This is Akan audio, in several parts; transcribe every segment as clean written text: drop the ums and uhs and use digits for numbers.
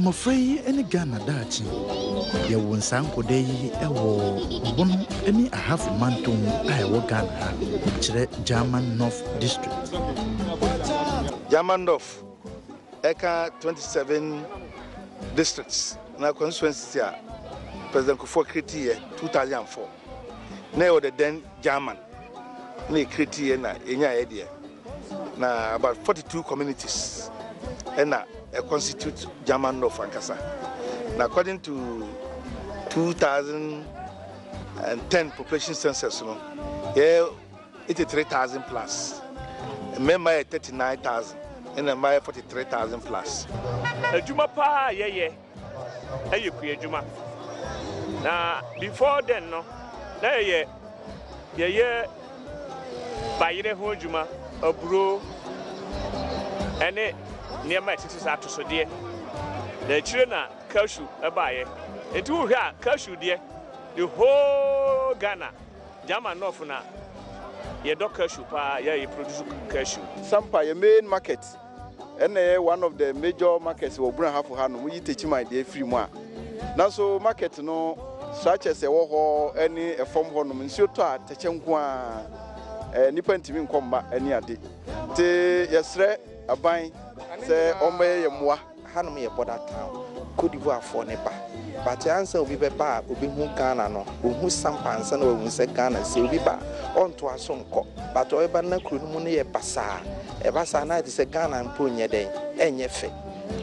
Mofrey any Ghana dachi. Ye won sanko day ewo bon any a half mantum I wo Ghana German North District. German North Eka 27 districts na constituency President Kufuor created 2004. Now the then German na created na enya idea. Na about 42 communities and constitute German North Ankasa. Now according to 2010 population census, yeah, 83,000 plus. Member 39,000 and a member 43,000 plus. Juma pa yeah. Hey, you Juma. Now before then, no, yeah. By the whole Juma, a bro, and it near my sisters are to so dear. The children are cashew a buyer. And two here, cashew dear. The whole Ghana, German North now. Ye do cashew pa, ye produce cashew. Sampa, your main market. And one of the major markets will bring half of hand. We teach my day free more. Now, so market no such as a war any a form of Monsieur Tachemqua, Nippon combat any other. Yesterday, a buying say, Ombe Yamwa, Hanmi about that town. Could you afford Nepa? But the answer will be bad, will be Mukana, who some pants and will say Ghana, say we bar on to a song cop. But Oebana could money a bassa. A bassa night is a Ghana and Punya day, and ye fe.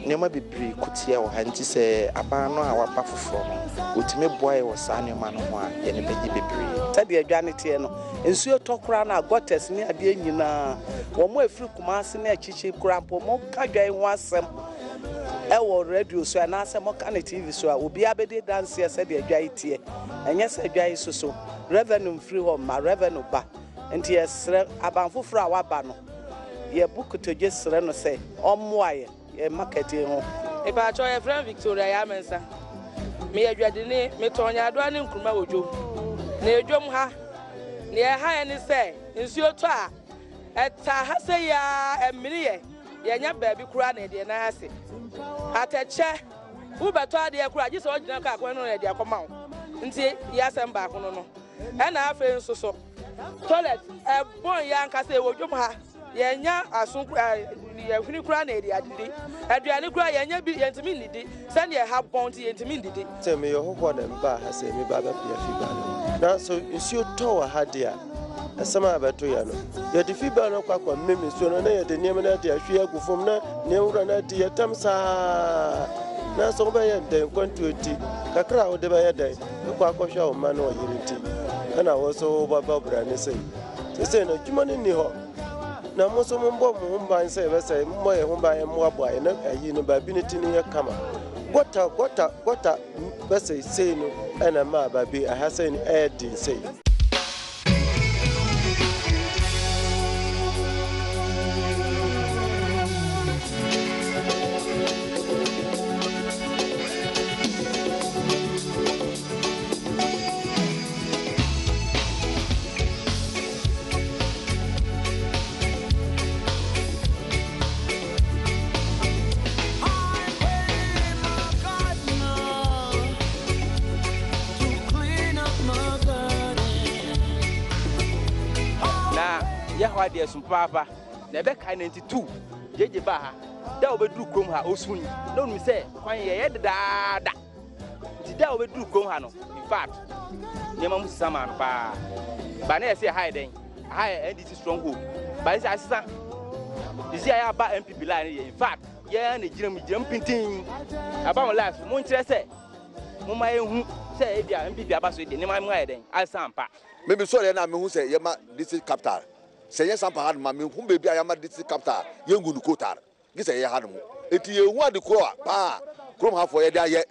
Never be pre could see our hand to say, a bar no our puff from. Which me boy was son, man of one, and a baby be pre. Tadia Janitiano, and so you talk round our gottes near the engine. One more fruit commerce near Chichi Crampo, more Kaga was some. Ewo radio so na se mo kan TV so obi abede dance se de adwai tie enye se adwai so revenue free home ma revenue ba enti yesre abanfoforo a waba no ye book to jesre no se omoaye ye market ho e ba cho ye friend Victoria ya mensa me adwade ni me tonya ado ne nkruma wodwo na edwom ha ne ha ni se nsuo to a eta ha se ya emiri ye nya baabi kura na de na ha se Atache, who better the cry, just ordinary car when on the account. Nti, yes, and back on no. And I feel so. Toilet, a boy young can say, well, you have Yanya, as soon as you cry, Adriana cry, and you be intimidity. Send your half bounty intimidity. Tell me your whole and bar has said me, Baba Pia. Now, so is your tower had dear. Sama abatoyano ya difiba no kwa mimi so na ya de niam na de ahwe agu fom na ne wura na de yatam sa na so ba ya de kwantuoti kakra wo de ba ya de kwa akwohwa o ma na o yirinti kana wo so baba bra ne sei se na dwuma ne ni ho na mo so mo mbo mo mban se be se mo ye ho ba ye mo abo aye na ayi no ba bi ne tini ya kama gota be se sei no ana ma ba bi aha sei ni e din sei. Dia sumpapa na be kai 92 jeje ba ha da obedu krom ha osun no nu se kwan ye dada ti da obedu krom ha no in fact nyema musama no pa ba na ye se high den high NDC stronghold ba se asisa disi aya ba MPP line in fact ye na giram pintin aba mo life mo nkire se mo ma ehu se e dia MPP aba so de nyema mo den asampa me be so na me hu se ye ma district capital. Say yes, I'm part of my whom baby I am at this capital, young Gunukotar. This a had it you want to grow up, Chrome half for a day yet.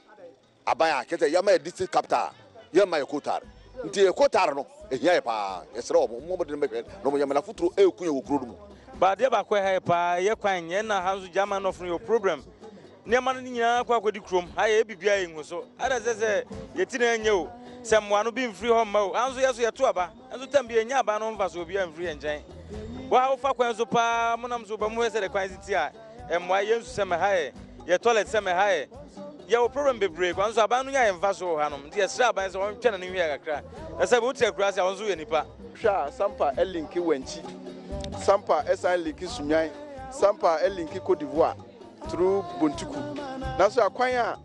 I buy a cat, Yama district capital, Yama Kotar. Until a Kotarno, a yapa, a rob, more than make it, no Yamana Futu, a Kuyu. But the Bakwa, you're crying, Yena has German of your program. Near kwa di krom ha be biayin so ada sese yetina enyo someone who be free home mo anzo yeso yeto aba anzo tambi enya aba no mfa so bia free enjan wa ho fa kwan so pa monam so ba mu hese de kwan siti a emwa yensu se me ha ye toilet se me hae ye wo problem bebre kwa nso aban no nya yemfa so hanom de esra aban se won twa na ne hwe kakra na se bo tira kura se won so ye nipa hwa sampa elinki wanchi sampa esan linki sunyan sampa elinki Cote d'Ivoire through Bontuku na so akwan a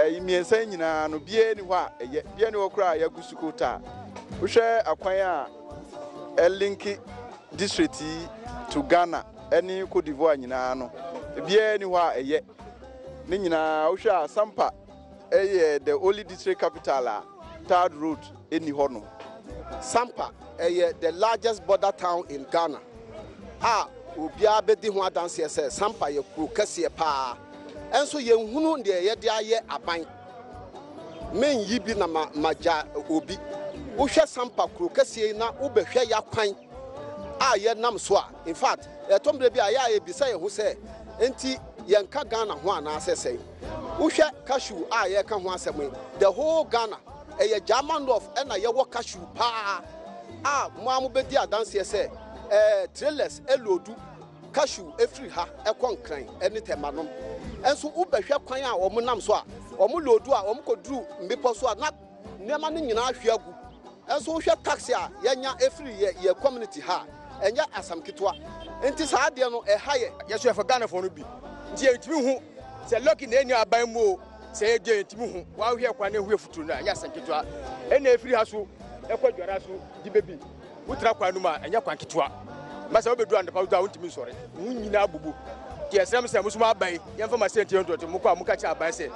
imiensa nyina no bie ni hɔ a bie ni okura ya gusukota wo hwɛ akwan a elinki district to Ghana any Cote d'Ivoire nyina no bie ni hɔ a ni nyina wo hwɛ sampa the only district capital third road eni hɔ no Sampa the largest border town in Ghana obia bedi ho adanse se Sampa ye kuro kase pa enso ye hunu de ye de aye aban men yibi na maja obi wo hwɛ Sampa kuro kase na wo behwɛ ya kwan ye nam so a in fact etombre bi ye bisa ye ho se enti ye nka Ghana ho ana asese wo hwɛ cashew ye ka ho asem the whole Ghana German love and a yawa cashew pa Mamu bedi adanse se trailers elodu cashew efri ha ekonkran eni temanom enso ubehwe kwan a omunam so a omulodu a omkoduru Mpesuaso na nema ne nyina ahwe agu enso wo hwe taxi a yenya efri ye community ha enya asamketwa enti saa de no haye yeso efa Ghana fo no bi nti entimi hu se lucky na eni aban mu se de entimi hu wa hwe kwa na hwe futuru na nya asamketwa ena efri ha so ekwadwara so di bebi wutra kwa no ma enya kwa ketwa masa obedu and pa do wontimi sore hu nyina abubu ti esem se musuma aban yemfa ma senti ndot mu kwa muka cha aban se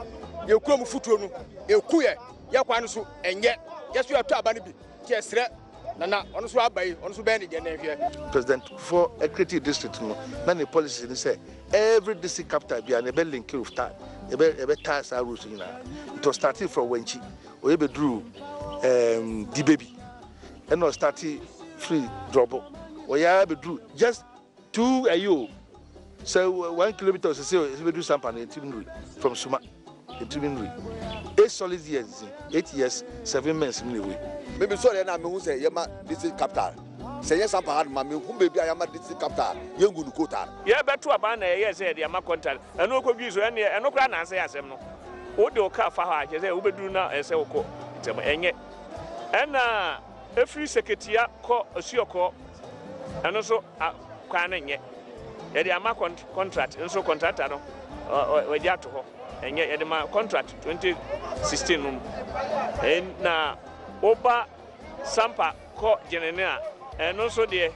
ye kuro mu futuro no eku ye kwa no so enye yeso ato aban bi ti esre nana ono so aban ono so ben de na hwe President for a creative district no na the policy ni say every district capital be an ebe link of time ebe ties our routes nyina it was starting from Wenchi o ebe drew di baby and was starting free drop or ya be drew just 2 ayo so 1 kilometer so say we do sample in Timinri from Suma in Timinri 8 solid years 8 years 7 months anyway maybe sorry na me hu say yema district capital say yes sampa had ma me hu bebi ayama district capital yengu nu kota ye beto aba na ye say de ama contract eno ko bi so eno kra na answer asem no wo de o ka fa ha je say wo bedu na ese wo ko tem enye ena efri seketia ko asuoko eno so kwa na nye ye de ama contract enso contractor no we dia to ho enye ye de ma contract 2016 no na oba sampa ko jenene a eno so de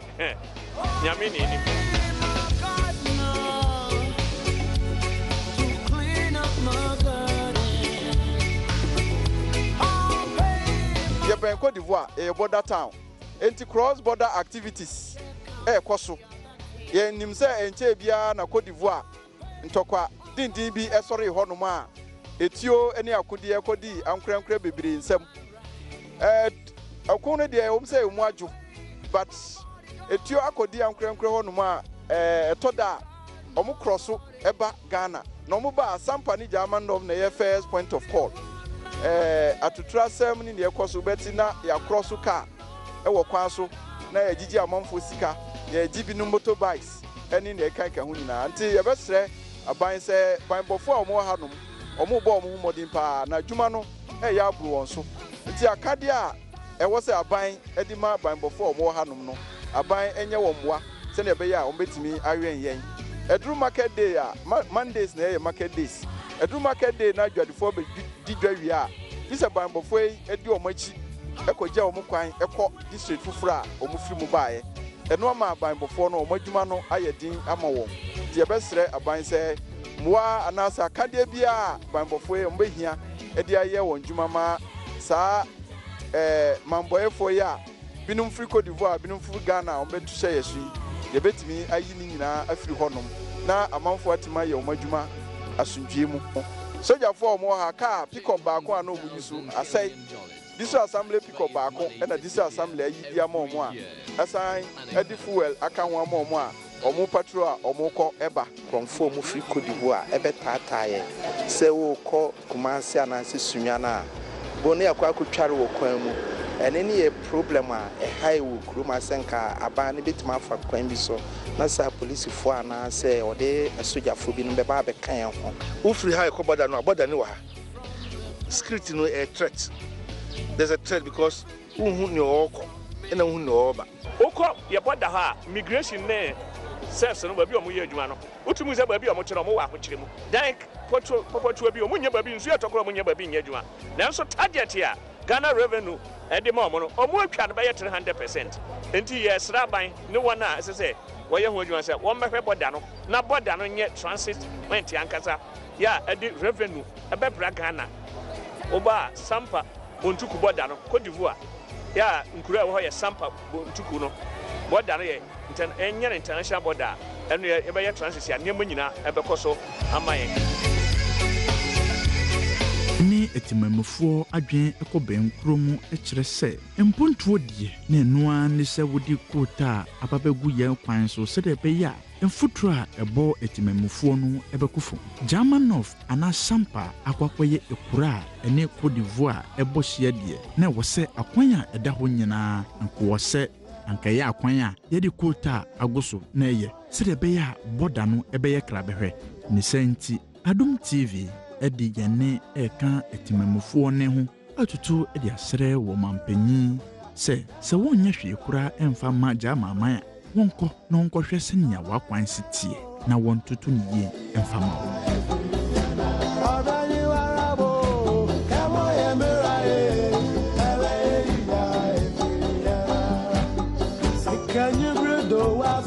nyame ni ni Japan Cote d'Ivoire a border town enti cross border activities koso ye nim se enche bia na Cote d'Ivoire ntokwa dindin bi esori honom a etio ene akodi ekodi ankrenkre bebiri nsem akunu de o mse mu aju but etio akodi ankrenkre honom a etoda omu crossu eba Ghana no mu ba sampa ni German of na ye first point of call atutura sem ni ne ekoso beti na ya crossu car ewo kwan so na ya gigi amanfo sika ya gibi no motorbikes eni na ekanka hu nyina nti ye besre aban se banbofo a omo hanom omo bo omo modin pa na dwuma no ya abru won so nti akade a ewo se aban edima banbofo omo hanom no aban enye wo moa se na ebe ya o betimi awen yen edru market day a Mondays na ye market days edru market day na dwadefo be didwa wi a dise banbofo edi omo achi ekogya omo kwan ekọ district fufura omo firi mu baaye eno ama banbofo no omo adwuma no ayedin ama won di ebesre aban se moa anasa akade bia banbofo omo behia edi aye won dwuma ma saa mamboyefo ya binum firi Cote d'Ivoire binum firi Ghana omo betu hye yesu ye betimi ayi ni nyina afiri honom na amanfo atima ye omo adwuma asundwie mu sojafo omo ha ka pick up baako ana omo yisu asai diso assembly pick up baako na diso assembly ayi dia ma omo a asan edi fuel aka ho ama omo a omo patrol a omo kọ eba konfo mu free Cote d'Ivoire ebe tataye se wo kọ Kumasi anansi Sunya na bonu yakwa akotware wo kwan mu ene ne ye problem a high wo kuruma senka aba ne betima fa kwan bi so na sa police fo ana say ode asojafo bi no be ba be kan ho ufri ha ko border no border ni wa security no a threat. There's a threat because unhu ni oko ena unhu ni oba oko ye border ha migration ne sense no ba bi o mo ye adwuma no utumu se ba bi o mo kire mo wa ho kire mu dan popotu bi o mo nya ba bi nsu etokoro mo nya ba bi nya adwuma nanso target ya Ghana revenue edi ma omo no omo atwa no be 300%. Enti yes raban ne wona say wo ye ho adwuma say wo mehwe border no na border no nye transit went yankasa ya edi revenue ebe bra Ghana oba sampa bontuku border no Cote d'Ivoire ya nkura wo ye sampa bontuku no border no ye international border enu ye be ye transit ya nemu nyina ebe koso amaye ni etimamufo adwen ekoben kromu ekire se mpontuo die na enua ne se wodi kota ababegu ye kwan so se de be ya mfutro a ebo etimamufo no ebekufo German of ana sampa akwakoye ekura ene Cote d'Ivoire ebo hia die na wo se akwan a eda ho nyina nko se ankaye akwan a ye di kota agoso na ye se de be ya boda no ebe ye krabehwe ni senti Adom TV edi yene eka etimamufo ne ho atutu edi asere wo mampanyi se wonye hwe kura emfa ma jama man wonko na wonko hwe senya wakwan sitie na wontutu niye emfa ma Can you do what